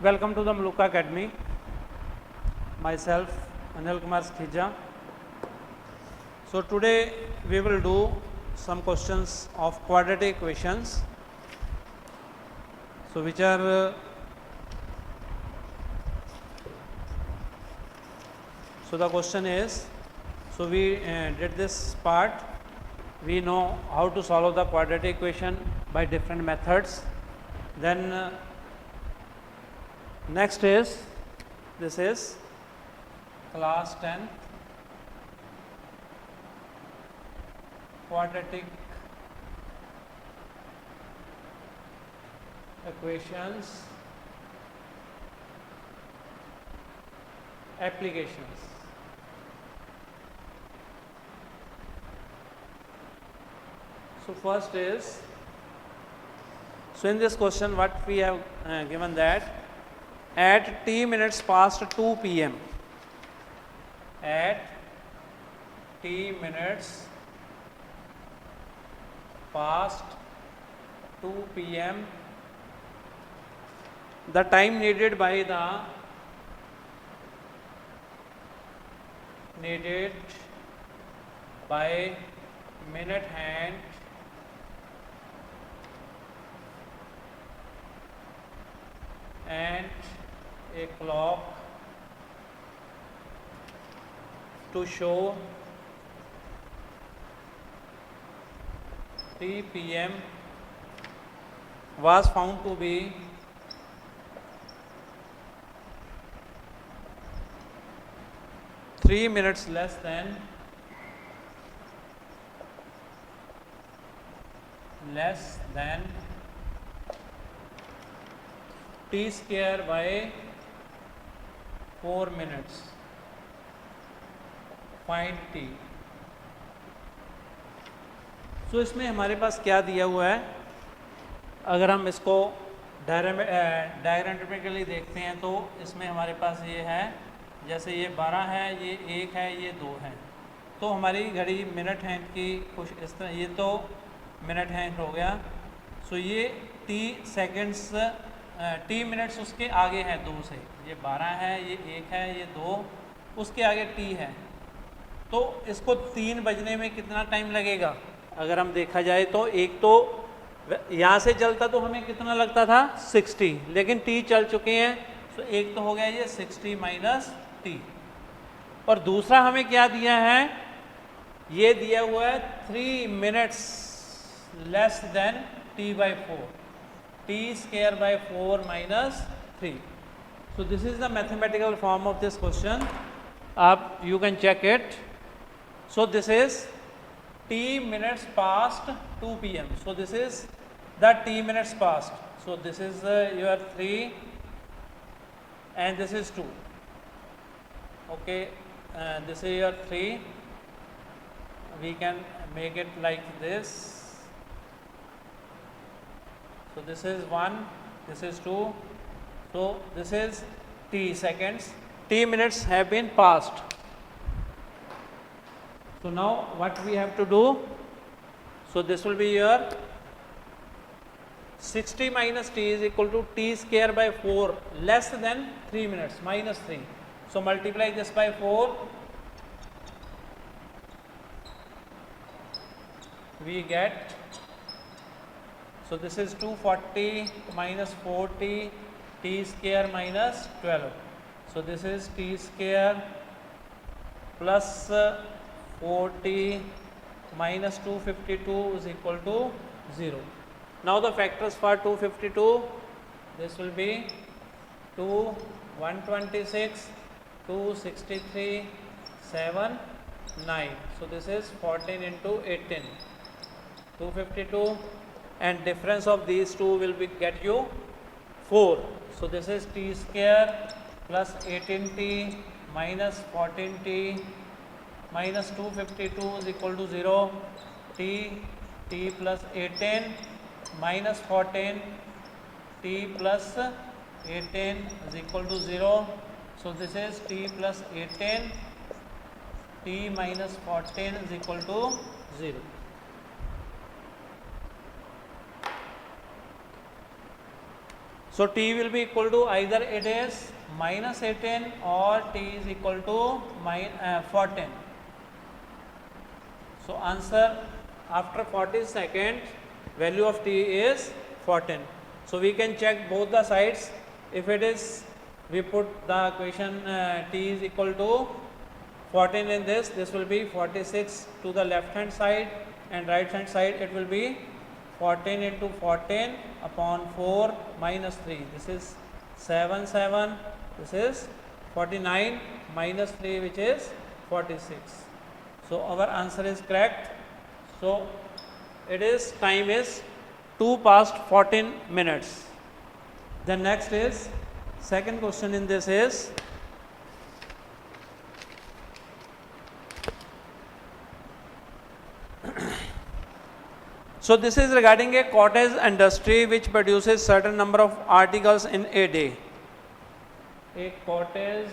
Welcome to the Maluka Academy. Myself, Anil Kumar Skhija. So today we will do some questions of quadratic equations. So which are so the question is, so we did this part. We know how to solve the quadratic equation by different methods. Then next is, this is class 10th quadratic equations applications. So first is, so in this question what we have given that at t minutes past 2 p.m. at t minutes past 2 p.m. the time needed by minute hand and a clock to show t p.m. was found to be 3 minutes less than t square by 4 minutes. Find t. सो इसमें हमारे पास क्या दिया हुआ है, अगर हम इसको diagrammatically देखते हैं तो इसमें हमारे पास ये है, जैसे ये 12 है, ये 1 है, ये 2 है, तो हमारी घड़ी मिनट हैंड की कुछ इस तरह, ये तो मिनट हैंड हो गया. सो ये टी सेकंड्स टी मिनट्स उसके आगे है 2 से, ये 12 है, ये 1 है, ये 2, उसके आगे टी है, तो इसको 3 बजने में कितना टाइम लगेगा. अगर हम देखा जाए तो एक तो यहाँ से चलता तो हमें कितना लगता था 60, लेकिन टी चल चुके हैं, तो एक तो हो गया ये 60 माइनस टी, और दूसरा हमें क्या दिया है, ये दिया हुआ है 3 minutes less than T by 4, T square by 4 minus 3. So this is the mathematical form of this question. आप you can check it. So this is t minutes past 2 p.m. So this is the t minutes past. So this is your 3 and this is 2. Okay, this is your 3. We can make it like this. So this is 1, this is 2. So this is t seconds. T minutes have been passed. So now what we have to do, so this will be your 60 minus t is equal to t square by 4 less than 3 minutes minus 3. So multiply this by 4, we get, so this is 240 minus 40 t square minus 12. So this is t square plus 40 minus 252 is equal to 0. Now the factors for 252, this will be 2, 126, 263, 7, 9. So this is 14 into 18, 252, and difference of these two will be get you 4. So this is t square plus 18t minus 14t minus 252 is equal to 0, t plus 18 minus 14 t plus 18 is equal to 0. So this is t plus 18 t minus 14 is equal to 0. So t will be equal to either it is minus 18 or t is equal to 14. So answer after 40 seconds value of t is 14. So we can check both the sides. If it is, we put the equation t is equal to 14 in this will be 46 to the left hand side, and right hand side it will be 14 into 14 upon 4 minus 3. This is 7. This is 49 minus 3, which is 46. So our answer is correct. So it is, time is 2 past 14 minutes. Then next is, second question in this is, so this is regarding a cottage industry which produces certain number of articles in a day. A cottage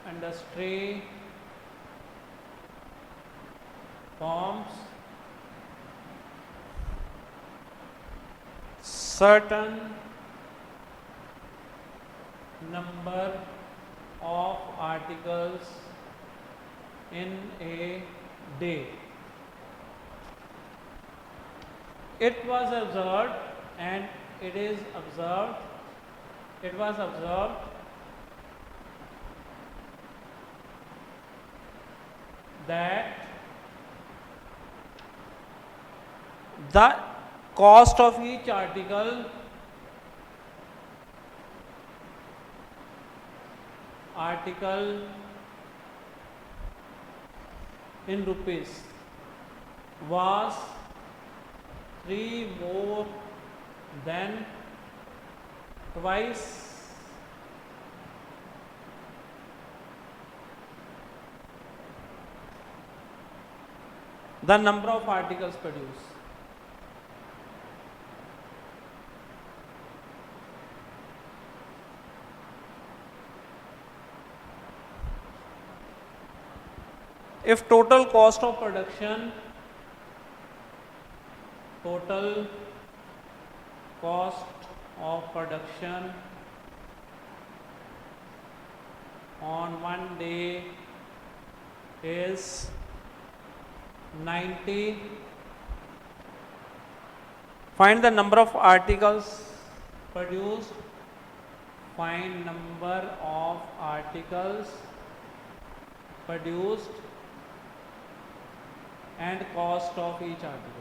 industry forms certain number of articles in a day. It was observed, and it is observed, it was observed that the cost of each article in rupees was 3 more than twice the number of articles produced. If total cost of production on one day is 90, find the number of articles produced. Find number of articles produced and cost of each article.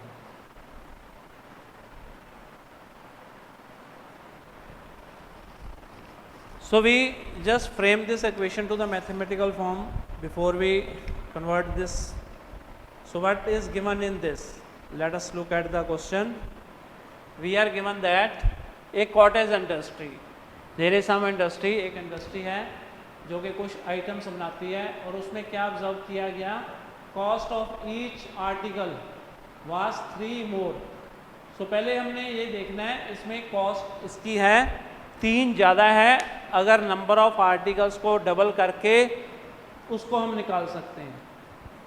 So we just frame this equation to the mathematical form before we convert this. So what is given in this? Let us look at the question. We are given that a cottage industry, there is some industry, एक industry है जो कि कुछ items बनाती है, और उसमें क्या ऑब्जर्व किया गया, cost of each article was 3 मोर. सो पहले हमने ये देखना है, इसमें कॉस्ट इसकी है 3 ज़्यादा है. अगर नंबर ऑफ आर्टिकल्स को डबल करके उसको हम निकाल सकते हैं.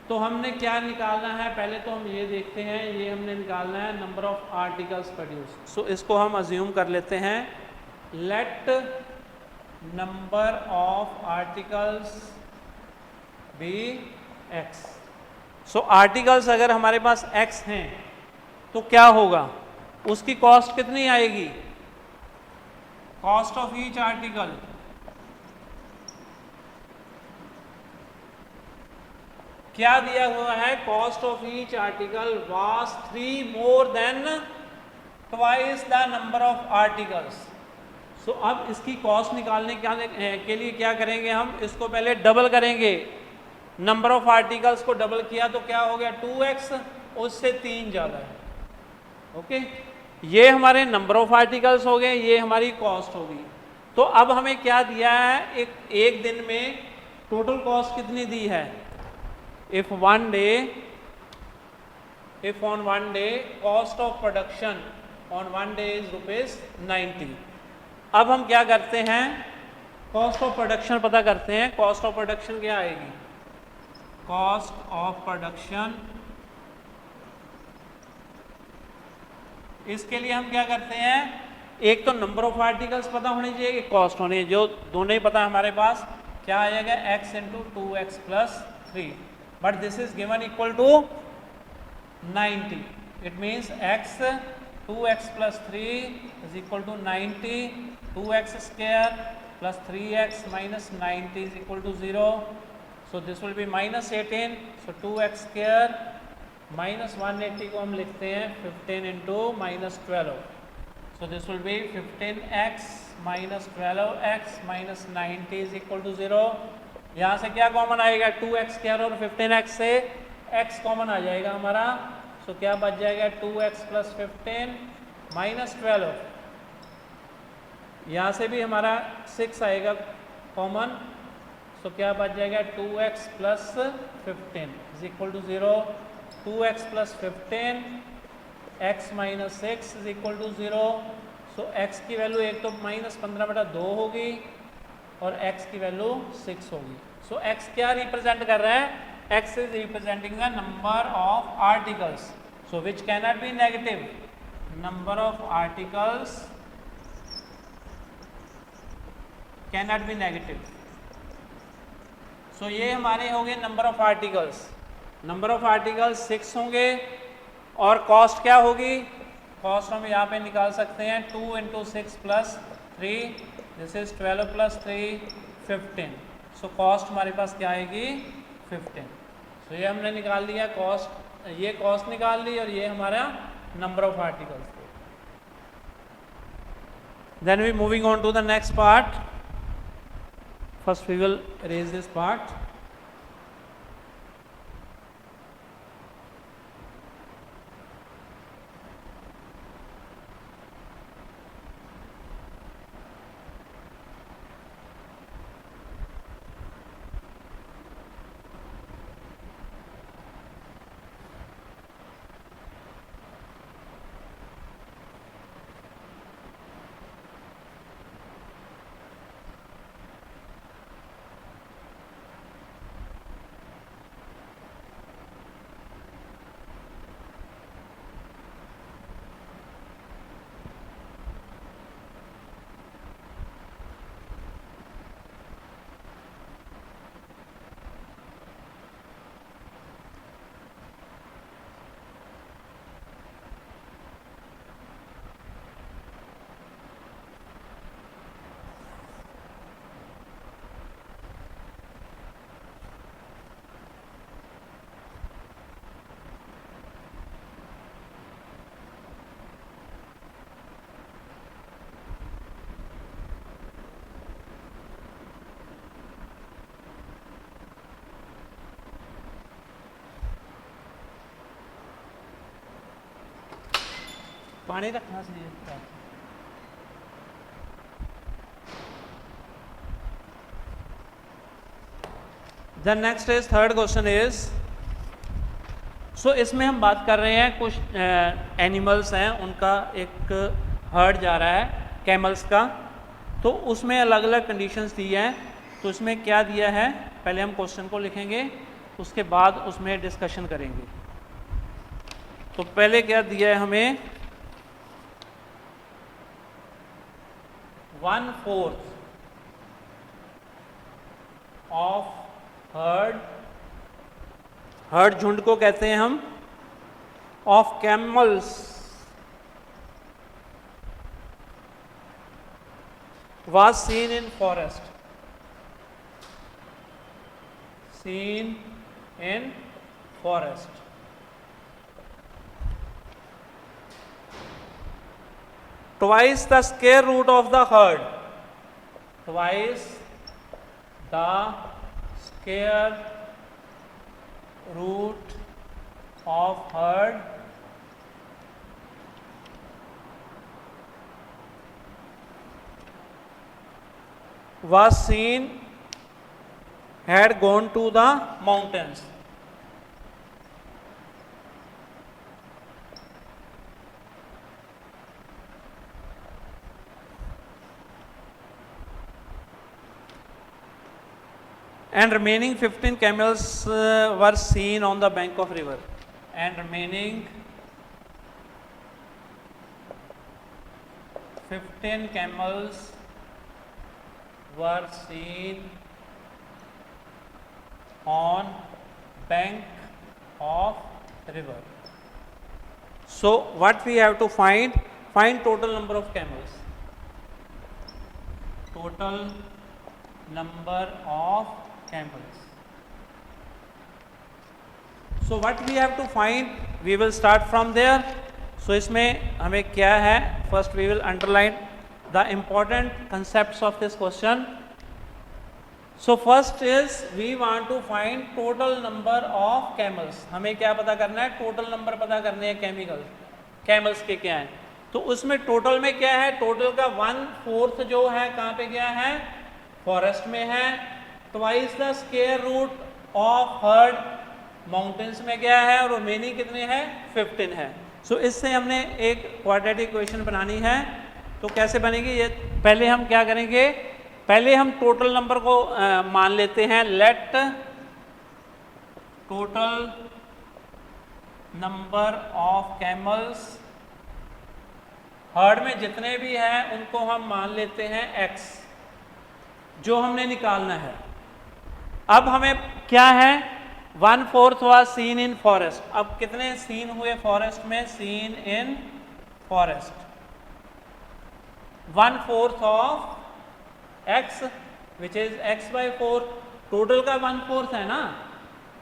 तो हमने क्या निकालना है, पहले तो हम ये देखते हैं, ये हमने निकालना है number of articles produce. So इसको हम अज्यूम कर लेते हैं, let number of articles be x. So articles अगर हमारे पास x हैं तो क्या होगा, उसकी कॉस्ट कितनी आएगी, कॉस्ट ऑफ ईच आर्टिकल क्या दिया हुआ है, cost of each article was 3 more than twice the number of articles. So अब इसकी कॉस्ट निकालने के लिए क्या करेंगे, हम इसको पहले डबल करेंगे. नंबर ऑफ आर्टिकल्स को डबल किया तो क्या हो गया 2x, उससे 3 ज़्यादा है. ओके, ये हमारे नंबर ऑफ आर्टिकल्स हो गए, ये हमारी कॉस्ट होगी. तो अब हमें क्या दिया है, एक दिन में टोटल कॉस्ट कितनी दी है, if on one day cost of production on one day is ₹90. अब हम क्या करते हैं, कॉस्ट ऑफ प्रोडक्शन पता करते हैं. कॉस्ट ऑफ प्रोडक्शन क्या आएगी, कॉस्ट ऑफ प्रोडक्शन, इसके लिए हम क्या करते हैं, एक तो नंबर ऑफ आर्टिकल्स पता होने चाहिए, एक कॉस्ट होनी है, जो दोनों ही पता है हमारे पास। क्या आ जाएगा x into 2x plus 3, but this is given equal to 90। It means x 2x plus 3 is equal to 90, 2x square plus 3x minus 90 is equal to 0। So this will be minus 18, so 2x square minus 180 को हम लिखते हैं 15 into minus 12, so this will be 15x minus 12x minus 90 is equal to 0। यहाँ से क्या common आएगा, 2x square और 15x से x कॉमन आ जाएगा हमारा, सो क्या बच जाएगा 2x प्लस 15 माइनस 12, यहाँ से भी हमारा 6 आएगा कॉमन, सो क्या बच जाएगा 2x plus 15 is equal to 0, 2x plus 15 x minus 6 is equal to 0। So x की वैल्यू एक तो माइनस 15/2 होगी और x की वैल्यू 6 होगी। सो x क्या रिप्रेजेंट कर रहा है, x is representing the number of articles, so which can not be negative, number of articles can not be negative. So ये हमारे हो गए number of articles, number of articles 6 होंगे और कॉस्ट क्या होगी, कॉस्ट हम यहाँ पे निकाल सकते हैं 2 into 6 plus 3, this is 12 plus 3 15, so cost हमारे पास क्या आएगी 15। सो ये हमने निकाल लिया कॉस्ट, ये कॉस्ट निकाल ली और ये हमारा number of articles. Then we moving on to the next part, first we will raise this part. पानी रखना चाहिए। The next is third question is, so इसमें हम बात कर रहे हैं कुछ एनिमल्स हैं, उनका एक हर्ड जा रहा है कैमल्स का, तो उसमें अलग अलग कंडीशंस दी हैं। तो इसमें क्या दिया है, पहले हम क्वेश्चन को लिखेंगे उसके बाद उसमें डिस्कशन करेंगे। तो पहले क्या दिया है हमें, 1/4 ऑफ हर्ड, हर्ड झुंड को कहते हैं हम, of camels was seen in forest, seen in forest. Twice the square root of the herd, twice the square root of herd was seen had gone to the mountains. And remaining 15 camels were seen on the bank of river. And remaining 15 camels were seen on bank of river. So what we have to find total number of camels. Total number of camels. So what we have to find, we will start from there. So इसमें हमें क्या है, first we will underline the important concepts of this question. So first is we want to find total number of camels. हमें क्या पता करना है, total number पता करने हैं camels के क्या है. तो उसमें टोटल में क्या है, टोटल का 1/4 जो है कहाँ पे गया है, फॉरेस्ट में है. Twice the square root of herd mountains में गया है, और रिमेनिंग कितने हैं, 15 है. सो इससे हमने एक क्वाड्रेटिक इक्वेशन बनानी है. तो कैसे बनेगी ये, पहले हम क्या करेंगे, पहले हम टोटल नंबर को मान लेते हैं. Let total number of camels, herd में जितने भी हैं उनको हम मान लेते हैं x, जो हमने निकालना है. अब हमें क्या है, 1/4 was seen in forest. अब कितने सीन हुए फॉरेस्ट में, seen in forest 1/4 of x which is x/4. Total का 1/4 है ना,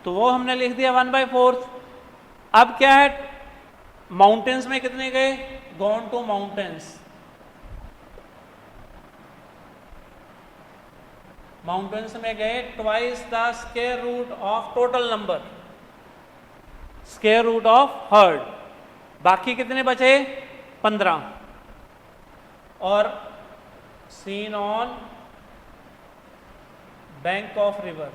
तो वो हमने लिख दिया 1/4. अब क्या है, माउंटेन्स में कितने गए, गॉन टू माउंटेन्स. माउंटेन्स में गए twice the square root of total number, square root of herd. बाकी कितने बचे, 15. और seen on bank of river,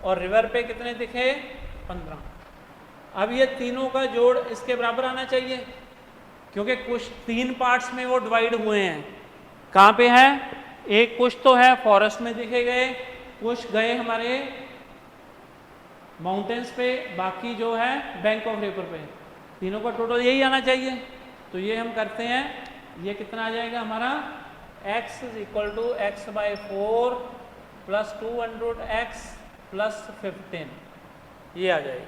और रिवर पे कितने दिखे, 15. अब ये तीनों का जोड़ इसके बराबर आना चाहिए, क्योंकि कुछ 3 पार्ट्स में वो डिवाइड हुए हैं. कहाँ पे है, एक कुछ तो है फॉरेस्ट में दिखे गए, कुछ गए हमारे माउंटेन्स पे, बाकी जो है बैंक ऑफ रिवर पे. तीनों का टोटल यही आना चाहिए. तो ये हम करते हैं, ये कितना आ जाएगा हमारा, x = x/4 + 200x + 15, ये आ जाएगा.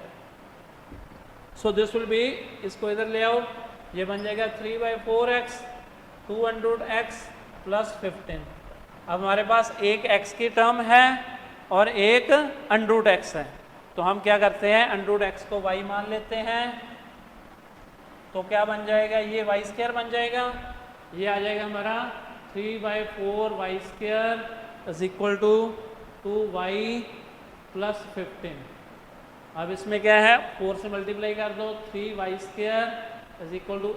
सो दिस विल बी, इसको इधर ले आओ, ये बन जाएगा 3/4x 200x + 15. अब हमारे पास एक x की टर्म है और एक √x है. तो हम क्या करते हैं, √x को y मान लेते हैं. तो क्या बन जाएगा, ये y² बन जाएगा. ये आ जाएगा हमारा 3/4y² = 2y + 15. अब इसमें क्या है, 4 से मल्टीप्लाई कर दो, 3y² =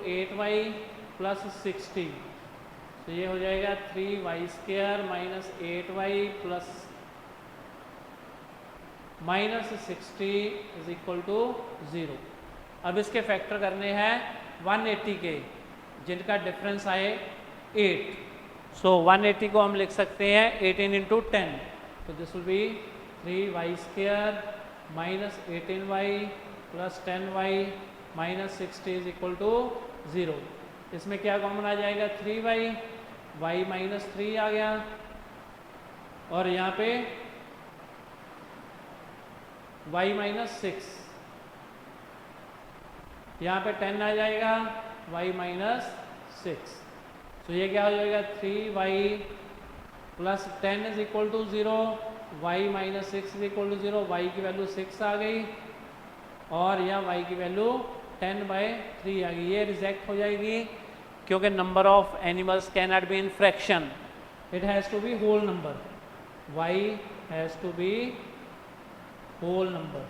8y + 60. तो ये हो जाएगा 3y² - 8y + -60 = 0. अब इसके फैक्टर करने हैं 180 के, जिनका डिफरेंस आए 8. सो 180 को हम लिख सकते हैं 18 × 10. तो this will B 3y² - 18y + 10y - 60 = 0. इसमें क्या कॉमन आ जाएगा, 3y, y - 3 आ गया, और यहाँ पे y - 6, यहाँ पे 10 आ जाएगा, y - 6. तो ये क्या हो जाएगा, 3y + 10 = 0, y - 6 = 0. y की वैल्यू 6 आ गई, और यहाँ y की वैल्यू 10/3 आ गई. ये रिजेक्ट हो जाएगी, क्योंकि number of animals can not be in fraction, it has to be whole number. y has to be whole number.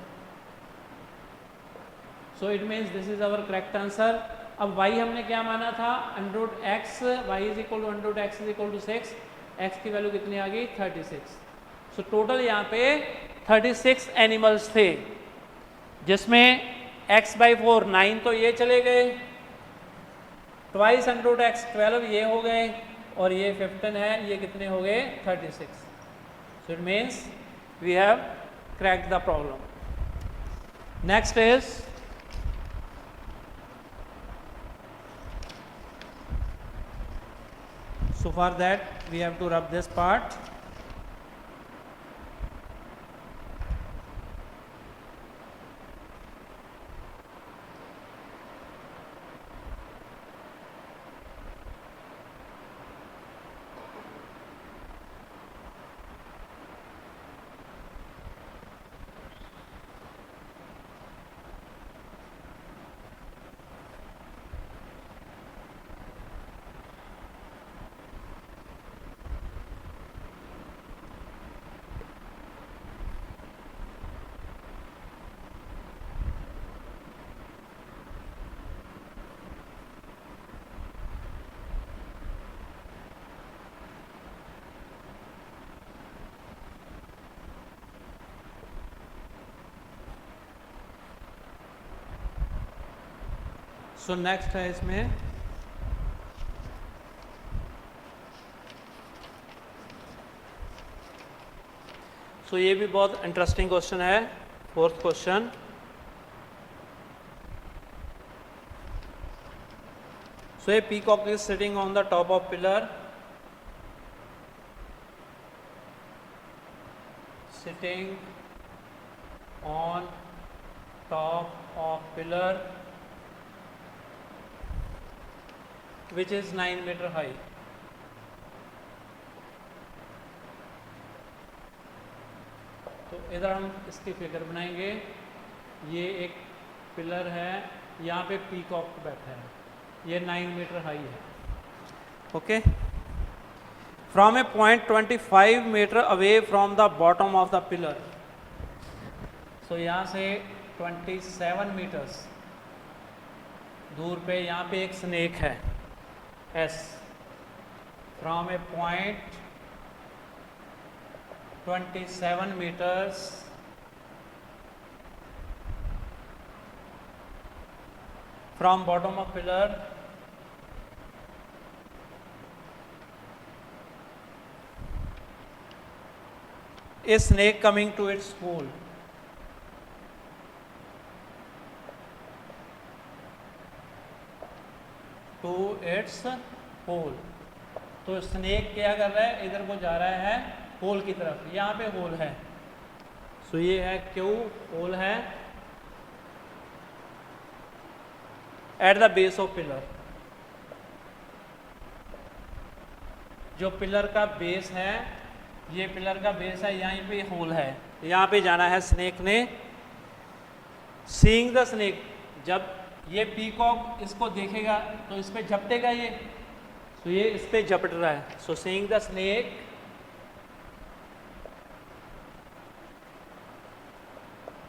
So it means this is our correct answer. अब y हमने क्या माना था, √x, y = √x = 6. x की value कितनी आ गई, 36. So total यहाँ पे 36 एनिमल्स थे, जिसमें x/4 9 तो ये चले गए, ट्वाइस √x 12 ये हो गए, और ये 15 है, ये कितने हो गए, 36. So it means we have cracked the problem. Next is So for that we have to rub this part. So next है इसमें सो ये भी बहुत इंटरेस्टिंग क्वेश्चन है, fourth question. So a peacock is sitting on the top of pillar, sitting on top of pillar which is 9 meter high. तो इधर हम इसकी फिगर बनाएंगे। ये एक पिलर है, यहाँ पे पीकॉक बैठा है, ये 9 मीटर हाई है। Okay, from a point 25 metre away from the bottom of the pillar. So यहाँ से 27 मीटर्स दूर पे यहाँ पे एक स्नेक है S, from a point 27 meters from bottom of pillar a snake coming to its hole. To its hole. तो snake क्या कर रहा है, इधर को जा रहा है होल की तरफ, यहाँ पे होल है। सो ये है क्यू, होल है at the base of pillar. जो पिलर का बेस है, ये पिलर का बेस है, यहीं पे होल है, यहाँ पे जाना है स्नेक ने। सीइंग द स्नेक, जब ये पीकॉक इसको देखेगा तो इस पे झपटेगा ये, तो ये इस पे झपट रहा है। सो seeing the snake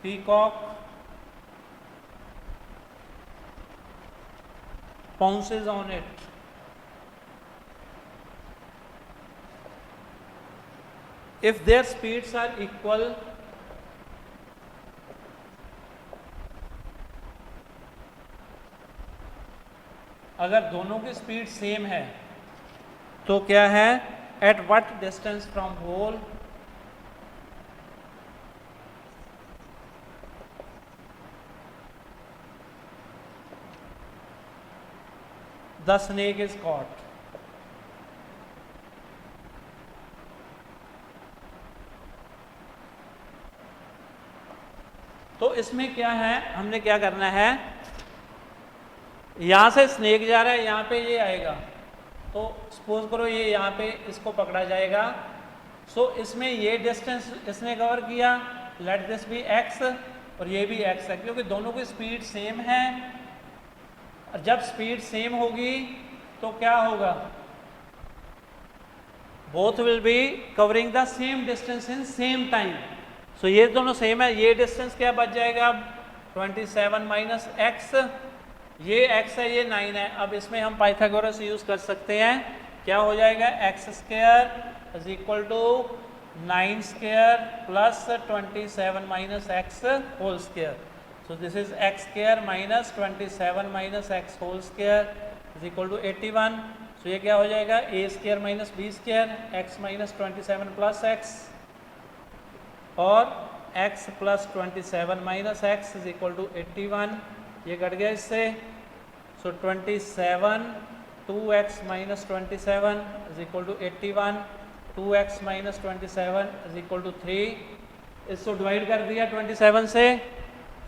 peacock pounces on it. If their speeds are equal, अगर दोनों की स्पीड सेम है तो क्या है, at what distance from hole the snake is caught. तो इसमें क्या है, हमने क्या करना है, यहां से स्नेक जा रहा है, यहां पे ये आएगा, तो सपोज करो ये यहाँ पे इसको पकड़ा जाएगा। सो इसमें ये डिस्टेंस इसने कवर किया, लेट दिस बी x, और ये भी x है, क्योंकि दोनों की स्पीड सेम है। जब स्पीड सेम होगी तो क्या होगा, both will be covering the same distance in same time. So ये दोनों सेम है, ये डिस्टेंस क्या बच जाएगा, 27 माइनस एक्स, ये x है, ये 9 है। अब इसमें हम पाइथागोरस यूज कर सकते हैं, क्या हो जाएगा, x square is equal to 9 square plus 27 minus x whole square. So this is x square minus 27 minus x whole square is equal to 81। So ये क्या हो जाएगा, a square minus b square, x minus 27 plus x, और x plus 27 minus x is equal to 81, ये cut गया इससे। सो 27 2x minus 27 is equal to 81, 2x minus 27 is equal to 3. इसको divide कर दिया 27 से,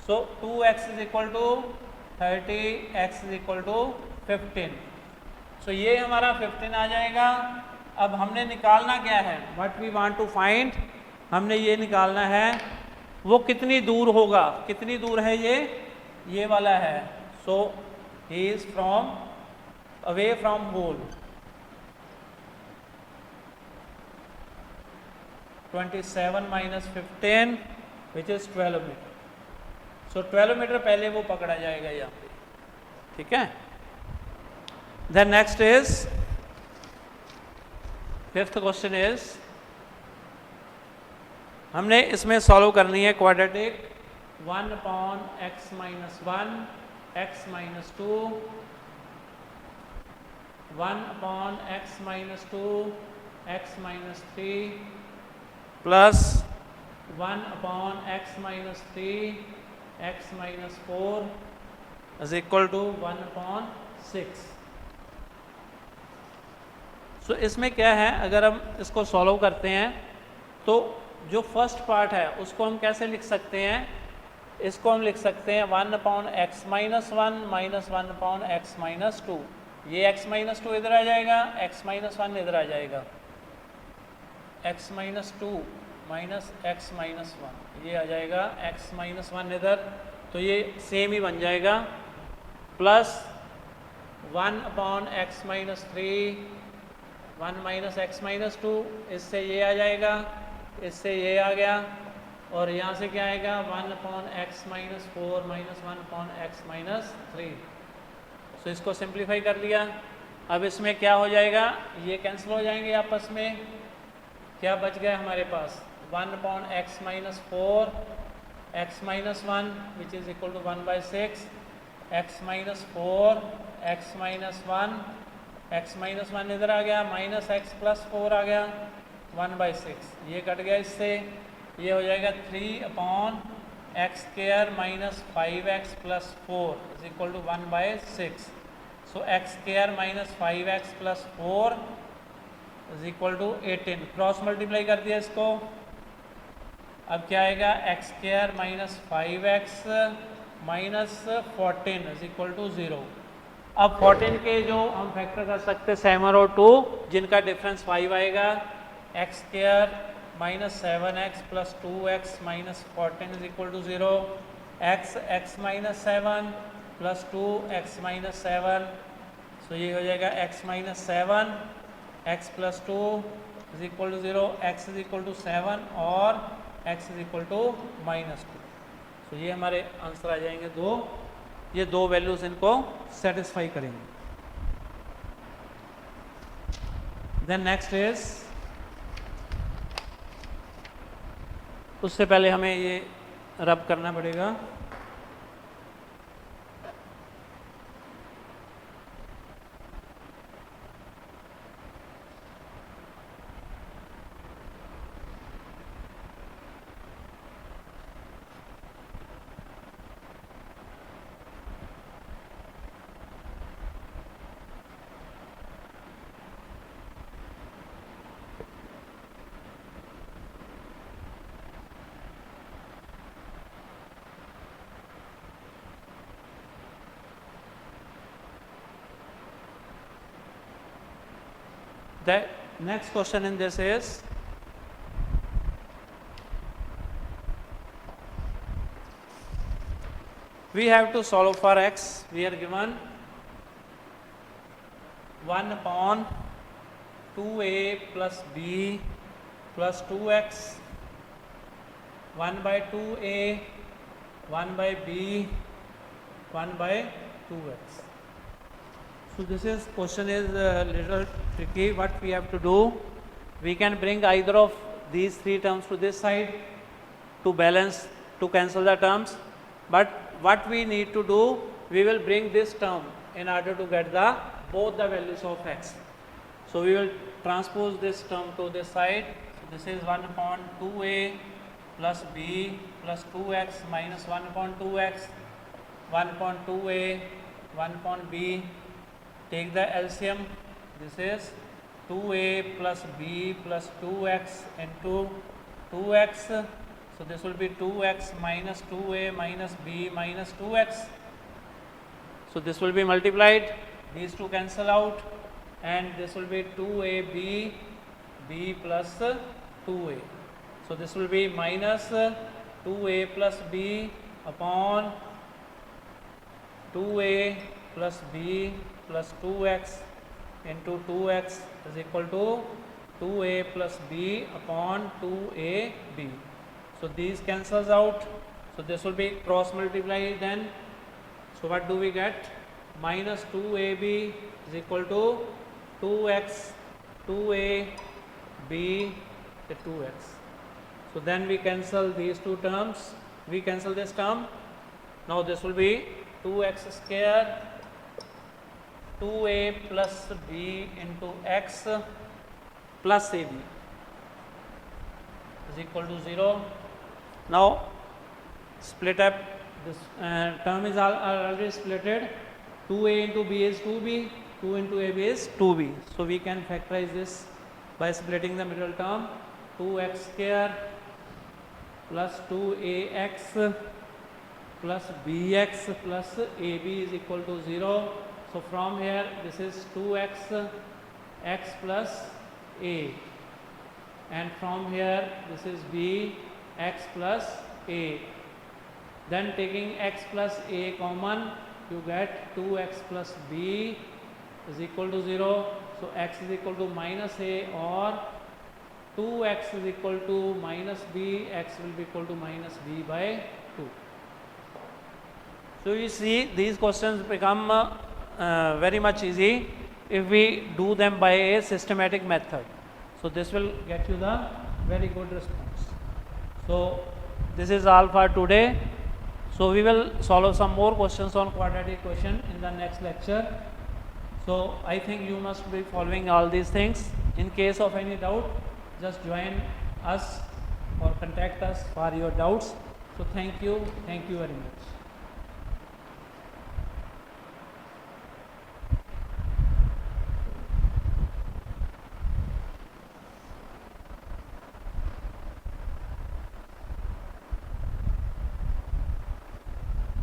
सो 2x is equal to 30, x is equal to 15. सो ये हमारा 15 आ जाएगा. अब हमने निकालना क्या है, what we want to find, हमने ये निकालना है वो कितनी दूर होगा. कितनी दूर है ये वाला है. So he is from away from goal. 27 minus 15 which is 12 metre. So 12 metre पहले वो पकड़ा जाएगा यहाँ पे. ठीक है. Then next is fifth question is, हमने इसमें सॉल्व करनी है quadratic. 1 upon x minus 1, x minus 2, 1 upon x minus 2, x minus 3, plus 1 upon x minus 3, x minus 4 is equal to 1 upon 6. सो इसमें क्या है, अगर हम इसको सॉल्व करते हैं तो जो फर्स्ट पार्ट है उसको हम कैसे लिख सकते हैं, इसको हम लिख सकते हैं 1 upon x minus 1 minus 1 upon x minus 2. ये x माइनस 2 इधर आ जाएगा, x माइनस 1 इधर आ जाएगा, x minus 2 minus x minus 1 ये आ जाएगा, x माइनस 1 इधर, तो ये सेम ही बन जाएगा. Plus 1 upon x minus 3, 1 minus x minus 2, इससे ये आ जाएगा, इससे ये आ गया, और यहाँ से क्या आएगा 1 upon x minus 4 minus 1 upon x minus 3. सो इसको सिंप्लीफाई कर लिया. अब इसमें क्या हो जाएगा, ये कैंसिल हो जाएंगे आपस में. क्या बच गया हमारे पास 1 upon x minus 4 x minus 1 which is equal to 1/6, x minus 4 x minus 1, x minus 1 इधर आ गया, माइनस एक्स प्लस 4 आ गया, 1/6 ये कट गया. इससे ये हो जाएगा 3 upon x square minus 5x plus 4 is equal to 1/6. So x square minus 5x plus 4 is equal to 18. Cross multiply कर दिया इसको. अब क्या आएगा, x square minus 5x minus 14 is equal to 0. अब 14 के जो हम फैक्टर कर सकते हैं 7 और 2, जिनका डिफरेंस 5 आएगा. X square minus 7x plus 2x minus 14 is equal to 0. x minus 7 plus 2x minus 7, so ये हो जाएगा x minus 7 x plus 2 is equal to 0, x is equal to 7 और x is equal to minus 2. So ये हमारे answer आ जाएंगे दो. ये दो वैल्यूज इनको सेटिस्फाई करेंगे. देन नेक्स्ट इज, उससे पहले हमें ये रब करना पड़ेगा. The next question in this is, we have to solve for x. We are given 1 upon 2a plus b plus 2x, 1 by 2a, 1 by b, 1 by 2x. So this is question is a little tricky. What we have to do, we can bring either of these three terms to this side to balance, to cancel the terms. But what we need to do, we will bring this term in order to get the both the values of x. So we will transpose this term to this side. So this is 1 upon 2a plus b plus 2x minus 1 upon 2x, 1 upon 2a, 1 upon b take the LCM. This is 2a plus b plus 2x into 2x. So this will be 2x minus 2a minus b minus 2x. So this will be multiplied, these two cancel out, and this will be 2ab b plus 2a. So this will be minus 2a plus b upon 2a plus b plus 2x into 2x is equal to 2a plus b upon 2ab. So these cancels out. So this will be cross multiplied then. So what do we get? Minus 2ab is equal to 2x, 2a, b, 2x. So then we cancel these two terms. We cancel this term. Now this will be 2x square, 2a plus b into x plus ab is equal to 0. Now split up. This term is already splitted. 2a into b is 2b, 2 into ab is 2b. So we can factorize this by splitting the middle term. 2x square plus 2ax plus bx plus ab is equal to 0. So from here this is 2x x plus a, and from here this is b x plus a. Then taking x plus a common, you get 2x plus b is equal to 0. So x is equal to minus a, or 2x is equal to minus b, x will be equal to minus b by 2. So you see these questions become very much easy if we do them by a systematic method. So this will get you the very good response. So this is all for today. So we will solve some more questions on quadratic equation in the next lecture. So I think you must be following all these things. In case of any doubt, just join us or contact us for your doubts. So thank you very much.